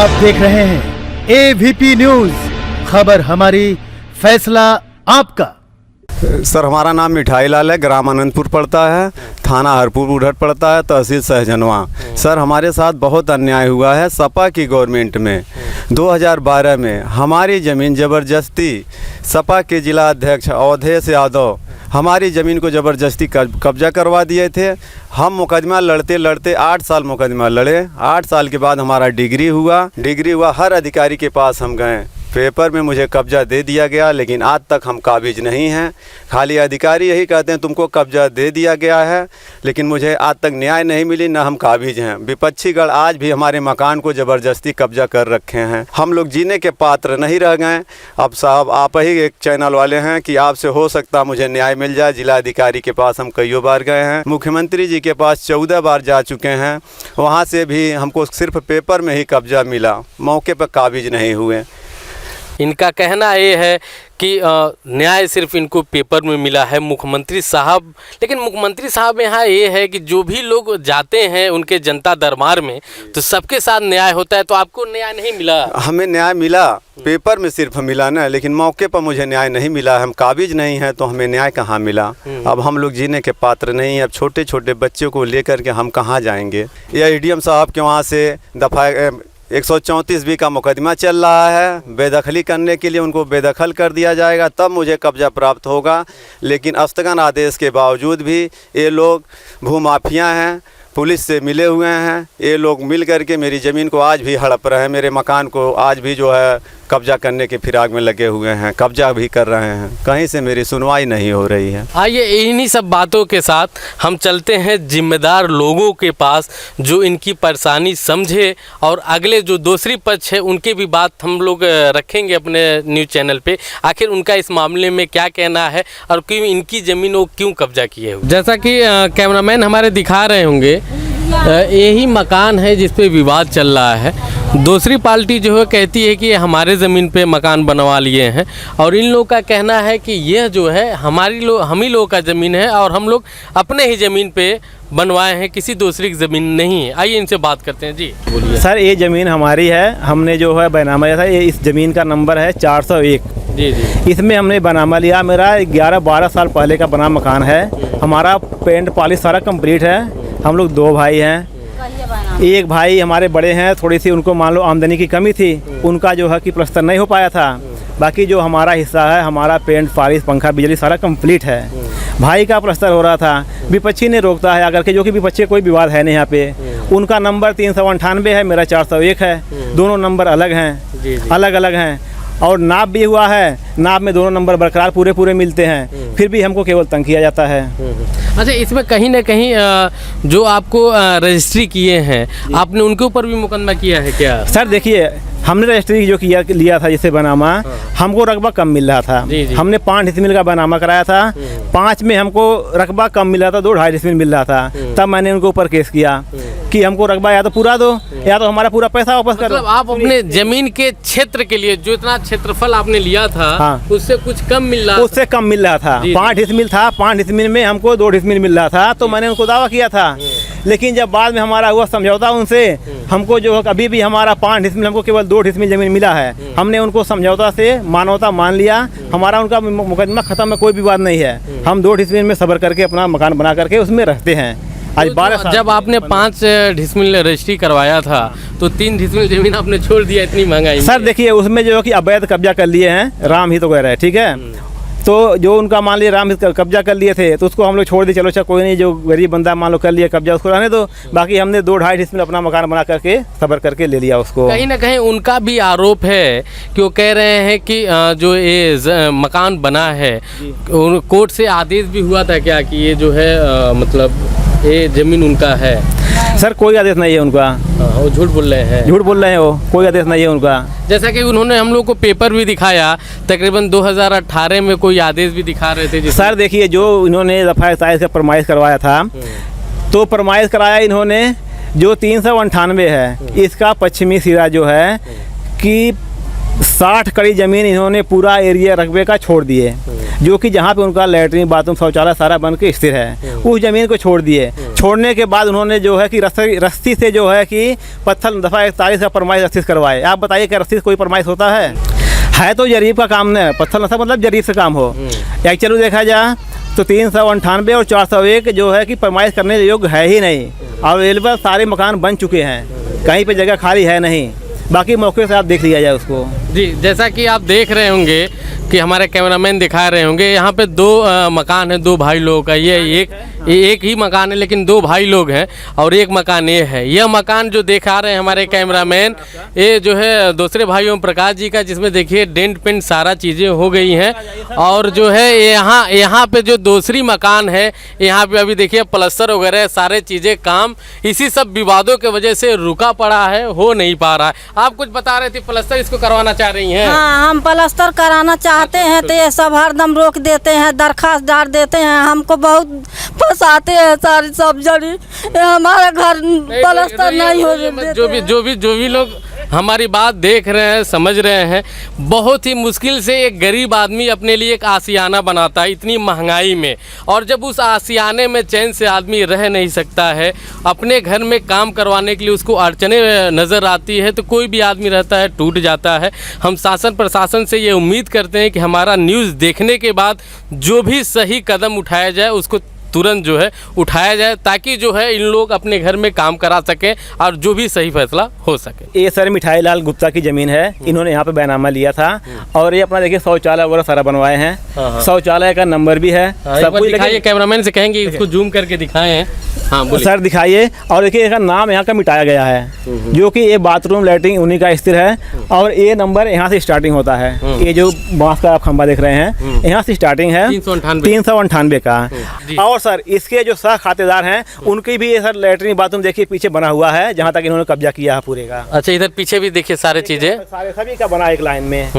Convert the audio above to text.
आप देख रहे हैं एवीपी न्यूज, खबर हमारी, फैसला आपका। सर, हमारा नाम मिठाई लाल है, ग्राम अनंतपुर पड़ता है, थाना हरपुर उधर पड़ता है, तहसील सहजनवा। सर, हमारे साथ बहुत अन्याय हुआ है। सपा की गवर्नमेंट में 2012 में हमारी ज़मीन ज़बरदस्ती सपा के जिला अध्यक्ष अवधेश यादव हमारी ज़मीन को ज़बरदस्ती कब्जा करवा दिए थे। हम मुकदमा लड़ते लड़ते 8 साल मुकदमा लड़े। 8 साल के बाद हमारा डिग्री हुआ। हर अधिकारी के पास हम गए, पेपर में मुझे कब्जा दे दिया गया, लेकिन आज तक हम काबिज नहीं हैं। खाली अधिकारी यही कहते हैं तुमको कब्जा दे दिया गया है, लेकिन मुझे आज तक न्याय नहीं मिली, ना हम काबिज हैं। विपक्षीगण आज भी हमारे मकान को ज़बरदस्ती कब्जा कर रखे हैं। हम लोग जीने के पात्र नहीं रह गए। अब साहब, आप ही एक चैनल वाले हैं कि आपसे हो सकता मुझे न्याय मिल जाए। जिला अधिकारी के पास हम कई बार गए हैं, मुख्यमंत्री जी के पास 14 बार जा चुके हैं। वहाँ से भी हमको सिर्फ पेपर में ही कब्जा मिला, मौके पर काबिज नहीं हुए। इनका कहना ये है कि न्याय सिर्फ इनको पेपर में मिला है मुख्यमंत्री साहब। लेकिन मुख्यमंत्री साहब यहाँ ये है कि जो भी लोग जाते हैं उनके जनता दरबार में, तो सबके साथ न्याय होता है। तो आपको न्याय नहीं मिला? हमें न्याय मिला, पेपर में सिर्फ मिला ना, लेकिन मौके पर मुझे न्याय नहीं मिला। हम काबिज नहीं हैं तो हमें न्याय कहाँ मिला? अब हम लोग जीने के पात्र नहीं हैं। अब छोटे छोटे बच्चों को लेकर के हम कहाँ जाएंगे? या एडीएम साहब के वहाँ से दफ़ा 134B का मुकदमा चल रहा है। बेदखली करने के लिए उनको बेदखल कर दिया जाएगा, तब मुझे कब्जा प्राप्त होगा। लेकिन स्थगन आदेश के बावजूद भी ये लोग भूमाफिया हैं, पुलिस से मिले हुए हैं। ये लोग मिल करके मेरी ज़मीन को आज भी हड़प रहे हैं, मेरे मकान को आज भी जो है कब्जा करने के फिराक में लगे हुए हैं, कब्जा भी कर रहे हैं। कहीं से मेरी सुनवाई नहीं हो रही है। आइए इन्हीं सब बातों के साथ हम चलते हैं जिम्मेदार लोगों के पास, जो इनकी परेशानी समझे, और अगले जो दूसरी पक्ष है उनके भी बात हम लोग रखेंगे अपने न्यूज़ चैनल पे। आखिर उनका इस मामले में क्या कहना है और क्यों इनकी ज़मीन वो क्यों कब्जा किए हुए। जैसा कि कैमरामैन हमारे दिखा रहे होंगे, यही मकान है जिस पे विवाद चल रहा है। दूसरी पार्टी जो है कहती है कि हमारे ज़मीन पे मकान बनवा लिए हैं, और इन लोगों का कहना है कि यह जो है हम ही लोगों का ज़मीन है और हम लोग अपने ही ज़मीन पे बनवाए हैं, किसी दूसरी की ज़मीन नहीं है। आइए इनसे बात करते हैं। जी बोलिए। सर, ये ज़मीन हमारी है। हमने जो है बैनामा लिया था, ये इस ज़मीन का नंबर है 401। जी। इसमें हमने बनामा लिया। मेरा 11-12 साल पहले का बना मकान है। हमारा पेंट पॉलिश सारा कंप्लीट है। हम लोग 2 भाई हैं। एक भाई हमारे बड़े हैं, थोड़ी सी उनको मान लो आमदनी की कमी थी, उनका जो है कि प्लस्तर नहीं हो पाया था। बाकी जो हमारा हिस्सा है, हमारा पेंट पॉलिश पंखा बिजली सारा कंप्लीट है। भाई का प्लस्तर हो रहा था, विपक्षी ने रोकता है आकर के, जो कि विपक्षी कोई विवाद है नहीं यहाँ पे। उनका नंबर 398 है, मेरा 401 है। दोनों नंबर अलग हैं, अलग अलग हैं, और नाप भी हुआ है। नाप में दोनों नंबर बरकरार पूरे मिलते हैं, फिर भी हमको केवल तंग किया जाता है। अच्छा, इसमें कहीं ना कहीं जो आपको रजिस्ट्री किए हैं, आपने उनके ऊपर भी मुकदमा किया है क्या? सर देखिए, हमने रजिस्ट्री जो लिया था जिससे बनामा, हमको रकबा कम मिल रहा था। हमने 5 डिसमिल का बनामा कराया था। 5 में हमको रकबा कम मिल रहा था, 2-2.5 डिसमिल मिल रहा था। तब मैंने उनके ऊपर केस किया कि हमको रकबा या तो पूरा दो या तो हमारा पूरा पैसा वापस कर दो। मतलब आप अपने जमीन के क्षेत्र के लिए जो इतना क्षेत्रफल आपने लिया था, हाँ, उससे कुछ कम मिल रहा, उससे कम मिल रहा था। 5 डिसमिल था, 5 डिसमिल में हमको 2 डिसमिल मिल रहा था। तो मैंने उनको दावा किया था, लेकिन जब बाद में हमारा हुआ समझौता उनसे, हमको जो अभी भी हमारा 5 डिसमिल, हमको केवल 2 डिसमिल ज़मीन मिला है। हमने उनको समझौता से मानवता मान लिया। हमारा उनका मुकदमा खत्म है, कोई विवाद नहीं है। हम 2 डिसमिल में सबर करके अपना मकान बना करके उसमें रहते हैं। आज 12 साल। जब आपने 5 डिसमिल रजिस्ट्री करवाया था, तो 3 डिसमिल ज़मीन आपने छोड़ दिया इतनी महंगाई। सर देखिए, उसमें जो है कि अवैध कब्जा कर लिए हैं, राम ही तो कह रहे हैं, ठीक है। तो जो उनका मान लिया राम कब्जा कर लिए थे, तो उसको हम लोग छोड़ दिए। चलो अच्छा कोई नहीं, जो गरीब बंदा मान लो कर लिया कब्जा, उसको रहने दो। बाकी हमने 2-2.5 डिसमिल अपना मकान बना करके सबर करके ले लिया उसको। कहीं ना कहीं उनका भी आरोप है कि वो कह रहे हैं कि जो ये मकान बना है, कोर्ट से आदेश भी हुआ था क्या कि ये जो है मतलब ये ज़मीन उनका है? सर कोई आदेश नहीं है उनका। वो झूठ बोल रहे हैं। झूठ बोल रहे हैं, वो कोई आदेश नहीं है उनका। जैसा कि उन्होंने हम लोग को पेपर भी दिखाया, तकरीबन 2018 में कोई आदेश भी दिखा रहे थे। सर देखिए, जो इन्होंने दफ़ा 27 का फरमाइश करवाया था, तो फरमाइश कराया इन्होंने जो 398 है, इसका पश्चिमी सिरा जो है कि 60 कड़ी ज़मीन इन्होंने पूरा एरिया रकबे का छोड़ दिए। जो कि जहाँ पे उनका लैट्रिन बाथरूम शौचालय सारा बन के स्थिर है, उस ज़मीन को छोड़ दिए। छोड़ने के बाद उन्होंने जो है कि रस्सी से जो है कि पत्थर दफ़ा 41 का परमाइश रस्सी से करवाए। आप बताइए कि रस्सी से कोई परमाइश होता है तो जरीब का काम नहीं, पत्थर नशा मतलब जरीब से काम हो। एक्चुअली देखा जाए तो 398 और 401 जो है कि परमाइश करने योग्य है ही नहीं, और रेलवे सारे मकान बन चुके हैं, कहीं पे जगह खाली है नहीं। बाकी मौके से आप देख लिया जाए उसको। जी, जैसा कि आप देख रहे होंगे कि हमारे कैमरामैन दिखा रहे होंगे, यहाँ पे दो मकान है, दो भाई लोगों का। ये एक ही मकान है लेकिन दो भाई लोग हैं, और एक मकान ये है। यह मकान जो दिखा रहे हैं हमारे कैमरामैन, ये जो है दूसरे भाई ओम प्रकाश जी का, जिसमें देखिए डेंट पेंट सारा चीज़ें हो गई हैं। और जो है यहाँ पे जो दूसरी मकान है, यहाँ पे अभी देखिए प्लस्तर वगैरह सारे चीज़ें काम इसी सब विवादों के वजह से रुका पड़ा है, हो नहीं पा रहा है। आप कुछ बता रहे थे, प्लस्तर इसको करवाना चाह रही हैं? हाँ, हम प्लस्तर कराना चाहते हैं तो ये सब हरदम रोक देते हैं, दरखास्त डाल देते हैं, हमको बहुत फंसाते हैं सारी सब जड़ी। हमारा घर प्लस्तर नहीं हो देते। जो भी लोग हमारी बात देख रहे हैं, समझ रहे हैं, बहुत ही मुश्किल से एक गरीब आदमी अपने लिए एक आशियाना बनाता है इतनी महंगाई में। और जब उस आशियाने में चैन से आदमी रह नहीं सकता है, अपने घर में काम करवाने के लिए उसको अड़चने नज़र आती है, तो कोई भी आदमी रहता है टूट जाता है। हम शासन प्रशासन से ये उम्मीद करते हैं कि हमारा न्यूज़ देखने के बाद जो भी सही कदम उठाया जाए उसको तुरंत जो है उठाया जाए, ताकि जो है इन लोग अपने घर में काम करा सकें और जो भी सही फैसला हो सके। ये सर मिठाई लाल गुप्ता की ज़मीन है, इन्होंने यहाँ पे बैनामा लिया था, और ये अपना देखिए शौचालय वगैरह सारा बनवाए हैं। शौचालय का नंबर भी है, सब कुछ दिखाइए। कैमरामैन से कहेंगे इसको जूम करके दिखाएं। हाँ बोलिए सर, दिखाइए। और देखिए इसका नाम यहाँ का मिटाया गया है, जो कि ये बाथरूम लैट्रिन उन्हीं का स्थिर है, और ये नंबर यहाँ से स्टार्टिंग होता है। ये जो बांस का आप खंबा देख रहे हैं, यहाँ से स्टार्टिंग है 398 का। और सर इसके जो सह खातेदार हैं उनकी भी ये सर लैट्रिन बाथरूम देखिए पीछे बना हुआ है, जहाँ तक इन्होंने कब्जा किया है पूरे का। अच्छा, इधर पीछे भी देखिए सारे चीजें, सारे सभी का बना एक लाइन में।